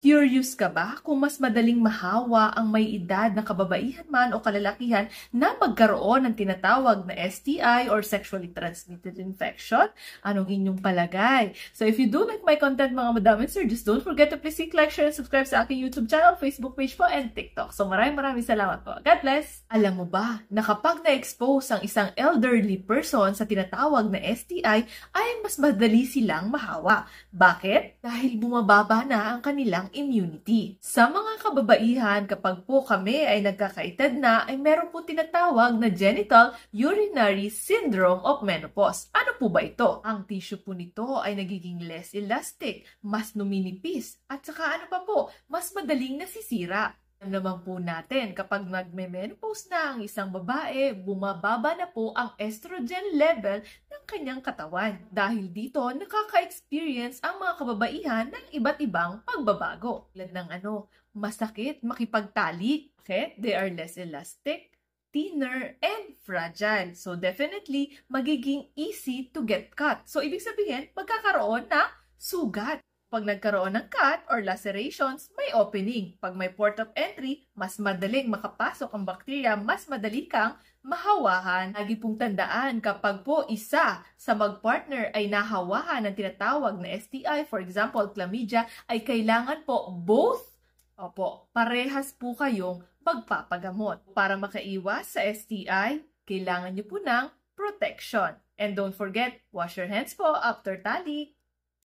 Curious ka ba kung mas madaling mahawa ang may edad na kababaihan man o kalalakihan na magkaroon ng tinatawag na STI or sexually transmitted infection? Anong inyong palagay? So if you do like my content mga madam and sir, just don't forget to please click like, share, and subscribe sa aking YouTube channel, Facebook page po, and TikTok. So maraming salamat po. God bless! Alam mo ba na kapag na-expose ang isang elderly person sa tinatawag na STI, ay mas madali silang mahawa. Bakit? Dahil bumababa na ang kanilang immunity. Sa mga kababaihan, kapag po kami ay nagkakaedad na, ay meron po tinatawag na genital urinary syndrome of menopause. Ano po ba ito? Ang tissue po nito ay nagiging less elastic, mas numinipis, at saka ano pa po, mas madaling nasisira. Alam naman po natin, kapag nagme-menopause na ang isang babae, bumababa na po ang estrogen level ng kanyang katawan. Dahil dito, nakaka-experience ang mga kababaihan ng iba't ibang pagbabago. Tulad ng masakit makipagtalik. Okay? They are less elastic, thinner, and fragile. So definitely, magiging easy to get cut. So ibig sabihin, magkakaroon ng sugat. Pag nagkaroon ng cut or lacerations, may opening. Pag may port of entry, mas madaling makapasok ang bakterya, mas madali kang mahawahan. Lagi pong tandaan, kapag po isa sa mag-partner ay nahawahan ng tinatawag na STI, for example, chlamydia, ay kailangan po parehas po kayong magpapagamot. Para makaiwas sa STI, kailangan nyo po ng protection. And don't forget, wash your hands po after tali.